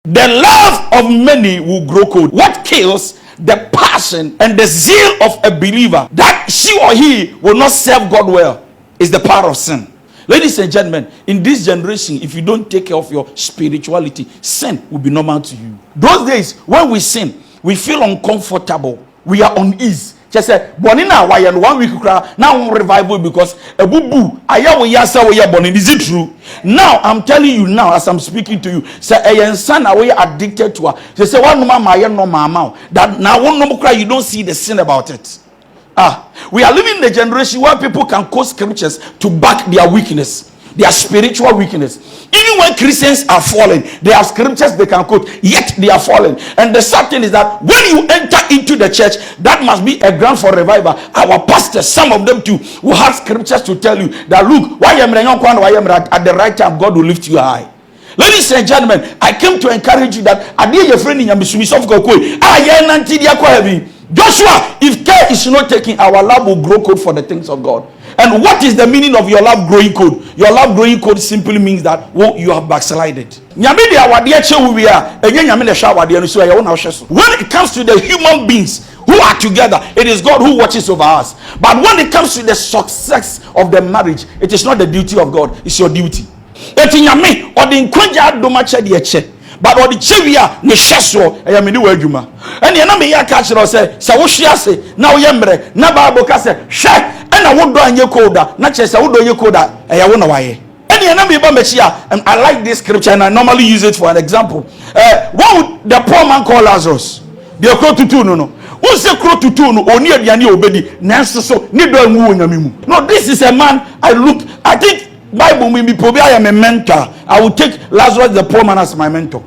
The love of many will grow cold. What kills the passion and the zeal of a believer that she or he will not serve God well is the power of sin. Ladies and gentlemen, in this generation, if you don't take care of your spirituality, sin will be normal to you. Those days, when we sin, we feel uncomfortable. We are uneasy. Just say, "Bonina, why and 1 week now revival because a boo boo. Aya we yasa we are born. Is it true?" Now I'm telling you now, as I'm speaking to you, say a son are we addicted to her. They say one mama no mama that now one no cry. You don't see the sin about it. We are living in a generation where people can quote scriptures to back their weakness, their spiritual weakness. Even when Christians are falling, they have scriptures they can quote, yet they are falling. And the sad thing is that when you enter into the church, that must be a ground for revival. Our pastors, some of them too, will have scriptures to tell you that look, why am I at the right time, God will lift you high. Ladies and gentlemen, I came to encourage you that I did your friend in Joshua, if care is not taken, our love will grow cold for the things of God. And what is the meaning of your love growing cold? Your love growing cold simply means that you have backslided. When it comes to the human beings who are together, it is God who watches over us. But when it comes to the success of the marriage, it is not the duty of God, it's your duty. But what the chevia ne sheso e yamini wa adwuma ene na me ya ka kire se wo hwe ase na wo yemre na Bible ka se hwe ena wo do anye koda na che se wo do anye koda e ya wo na waye ene na me ba mechi a. I like this scripture and I normally use it for an example. What would the poor man call Lazarus? The krotutu no who say krotutu no oni aduane obedi nanso so ni do anwu onyame mu. No, this is a man I think Bible me probably I am a mentor. I will take Lazarus the poor man as my mentor.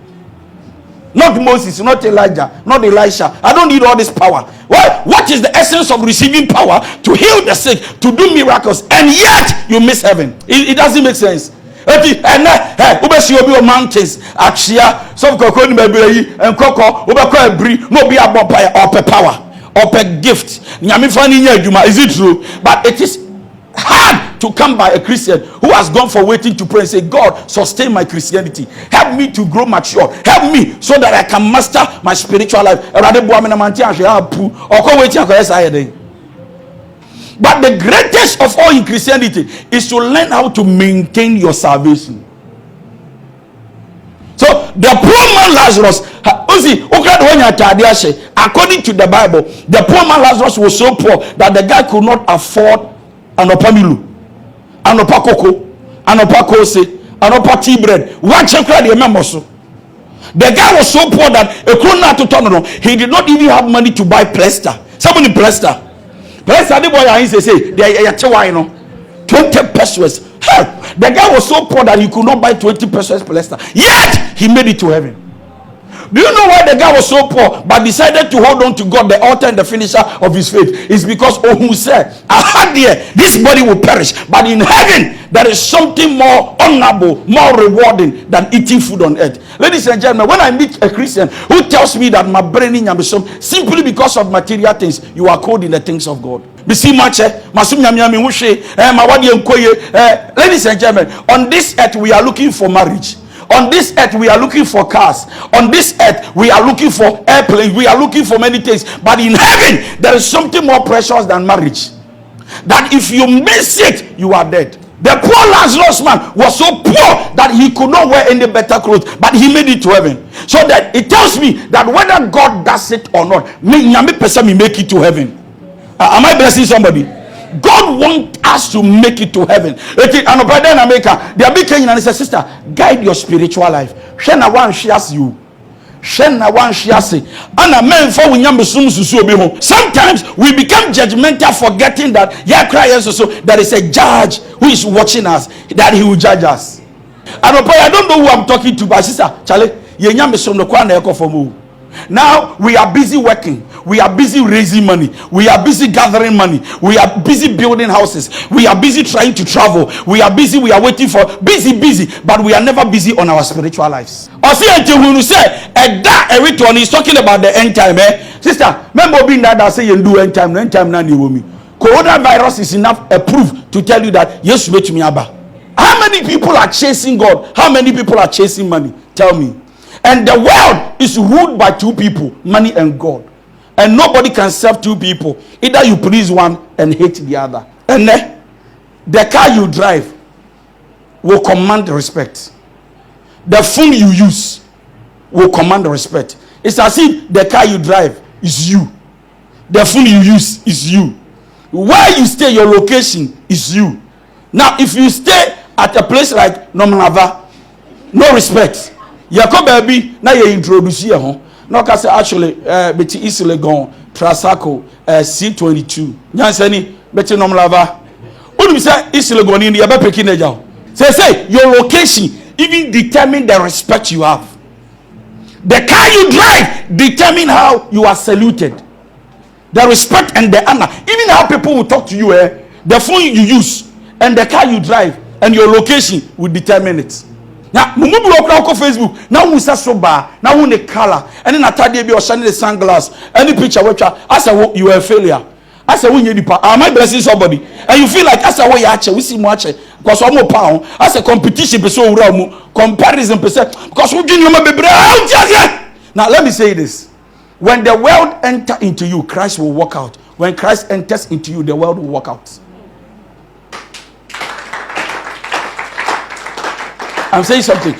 Not Moses, not Elijah, not Elisha. I don't need all this power. Why? What is the essence of receiving power to heal the sick, to do miracles, and yet you miss heaven? It doesn't make sense. Mountains, Achia, some cocoa and cocoa, no be about power, or gift. Is it true? But it is hard to come by a Christian who has gone for waiting to pray and say, God, sustain my Christianity. Help me to grow mature. Help me so that I can master my spiritual life. But the greatest of all in Christianity is to learn how to maintain your salvation. So the poor man Lazarus, according to the Bible, the poor man Lazarus was so poor that the guy could not afford anopa milu, anopa cocoa, anopa kose, anopa tea bread. One check the memoso. The guy was so poor that a krona to turn on. He did not even have money to buy plaster. Somebody plaster. Plaster the boy I say they are 20 pesos. The guy was so poor that he could not buy 20 pesos plaster. Yet he made it to heaven. Do you know why the guy was so poor but decided to hold on to God, the author and the finisher of his faith? It's because who said, I had there, this body will perish, but in heaven there is something more honorable, more rewarding than eating food on earth. Ladies and gentlemen, when I meet a Christian who tells me that my brain is simply because of material things, you are cold in the things of God. Ladies and gentlemen, on this earth we are looking for marriage. On this earth we are looking for cars. On this earth we are looking for airplanes. We are looking for many things. But in heaven there is something more precious than marriage. That if you miss it, you are dead. The poor Lazarus man was so poor that he could not wear any better clothes, but he made it to heaven. So that it tells me that whether God does it or not, me make it to heaven. Am I blessing somebody? God wants us to make it to heaven. And brother in America, they are big and said, sister, guide your spiritual life. Shena one shares you. Shena one shares it. And a man for sometimes we become judgmental, forgetting that there is a judge who is watching us, that he will judge us. And I don't know who I'm talking to, but sister, Charlie, now we are busy working. We are busy raising money. We are busy gathering money. We are busy building houses. We are busy trying to travel. We are busy. We are waiting for busy, but we are never busy on our spiritual lives. Or see until when you say that everyone is talking about the end time, sister. Remember being that say you do end time now you me. Coronavirus is enough a proof to tell you that yes, me abba. How many people are chasing God? How many people are chasing money? Tell me. And the world is ruled by two people, money and God. And nobody can serve two people. Either you please one and hate the other. And then the car you drive will command respect. The phone you use will command respect. It's as if the car you drive is you. The phone you use is you. Where you stay, your location is you. Now, if you stay at a place like Nomanava, no respect. Yako baby, now you introduce here, huh? No, because actually, Betty Isle gone, Trasaco, C22. Yansani, Betty Nomanava. What do you say? Isle gone in the other Pekin. Say, your location even determine the respect you have. The car you drive determine how you are saluted. The respect and the honor. Even how people will talk to you. The phone you use and the car you drive and your location will determine it. Now, mumu block Facebook. Now we say so bad. Now we the color. And then Atade be or shining the sunglass. Any picture which I say you are a failure. I say when you depart, am I blessing somebody? And you feel like I say what you actually we see much because one more pound. I say competition person comparison person because we give you my baby. Now let me say this: when the world enter into you, Christ will walk out. When Christ enters into you, the world will walk out. I'm saying something.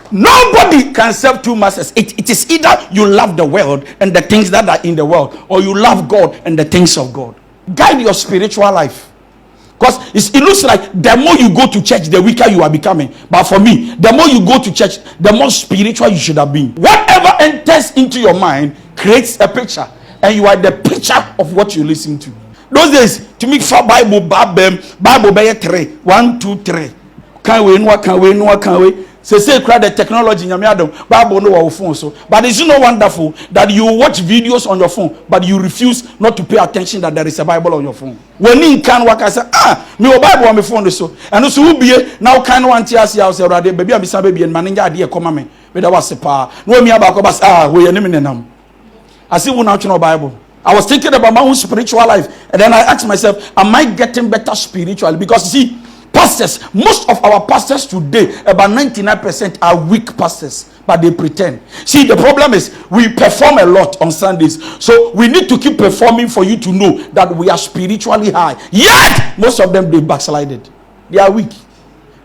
Nobody can serve two masters. It is either you love the world and the things that are in the world, or you love God and the things of God. Guide your spiritual life. Because it looks like the more you go to church, the weaker you are becoming. But for me, the more you go to church, the more spiritual you should have been. Whatever enters into your mind creates a picture. And you are the picture of what you listen to. Those days, to me, for Bible, Bible, 3, 1, 2, 3. Can't we? Say cry the technology in your Bible no our phone so. But is it not wonderful that you watch videos on your phone, but you refuse not to pay attention that there is a Bible on your phone? When you can work, I say, me Bible on my phone so. And also who be now kind one tears you say baby I'm some baby and manager idea come me. But that was a power. No me about we are naming them. I see one out in Bible. I was thinking about my own spiritual life, and then I asked myself, am I getting better spiritually? Because you see, pastors, most of our pastors today, about 99% are weak pastors, but they pretend. See, the problem is we perform a lot on Sundays, so we need to keep performing for you to know that we are spiritually high. Yet, most of them, they backslided. They are weak.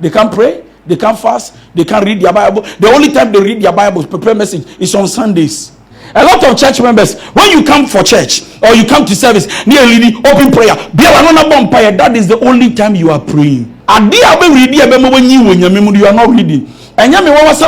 They can't pray, they can't fast, they can't read their Bible. The only time they read their Bible, prepare message, is on Sundays. A lot of church members, when you come for church or you come to service, nearly open prayer, that is the only time you are praying. And you are not reading. And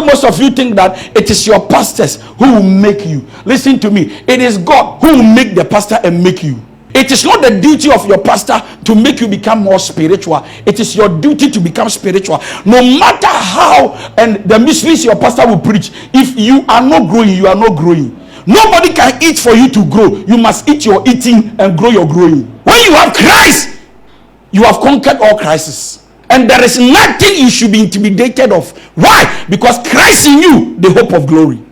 most of you think that it is your pastors who will make you. Listen to me. It is God who will make the pastor and make you. It is not the duty of your pastor to make you become more spiritual. It is your duty to become spiritual. No matter how and the mysteries your pastor will preach, if you are not growing, you are not growing. Nobody can eat for you to grow. You must eat your eating and grow your growing. When you have Christ, you have conquered all crises. And there is nothing you should be intimidated of. Why? Because Christ in you, the hope of glory.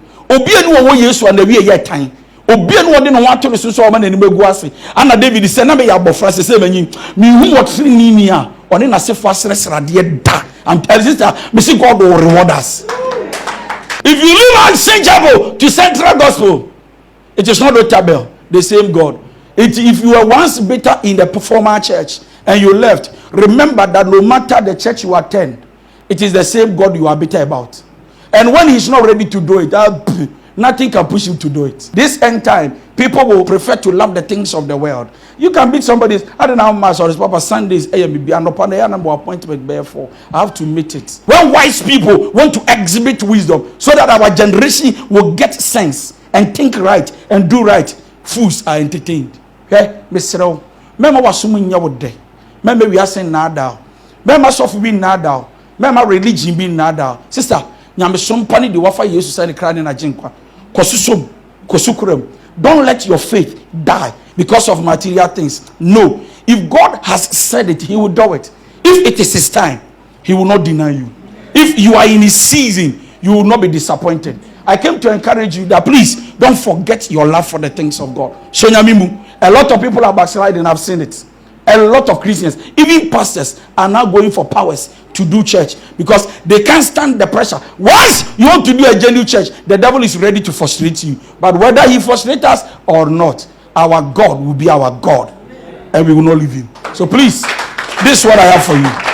Anna David said, "Na me ya bofra se menyi me hu what free ni a one na se fa sresrade da." I'm telling you that me God will reward us. If you live on St. Jago to Central Gospel, it is not notable, the same God. If you were once bitter in the former church and you left, remember that no matter the church you attend, it is the same God you are bitter about. And when he's not ready to do it, nothing can push him to do it. This end time, people will prefer to love the things of the world. You can beat somebody's, I don't know how much, or his papa Sundays, and upon the number appointment, therefore, I have to meet it. When wise people want to exhibit wisdom so that our generation will get sense and think right and do right, fools are entertained. Okay, Mr. Remember what someone would day. Remember we are saying nada. Remember soft being nada. Remember religion being nada. Sister, nyame sompani de wafa yesu sani krane na jinkwa kosusom kosukurem. Don't let your faith die because of material things. No, if God has said it, he will do it. If it is his time, he will not deny you. If you are in his season, you will not be disappointed. I came to encourage you that please don't forget your love for the things of God. A lot of people are backsliding. I've seen it. A lot of Christians, even pastors, are now going for powers to do church because they can't stand the pressure. Once you want to do a genuine church, the devil is ready to frustrate you. But whether he frustrates us or not, our God will be our God, and we will not leave him. So please, this is what I have for you.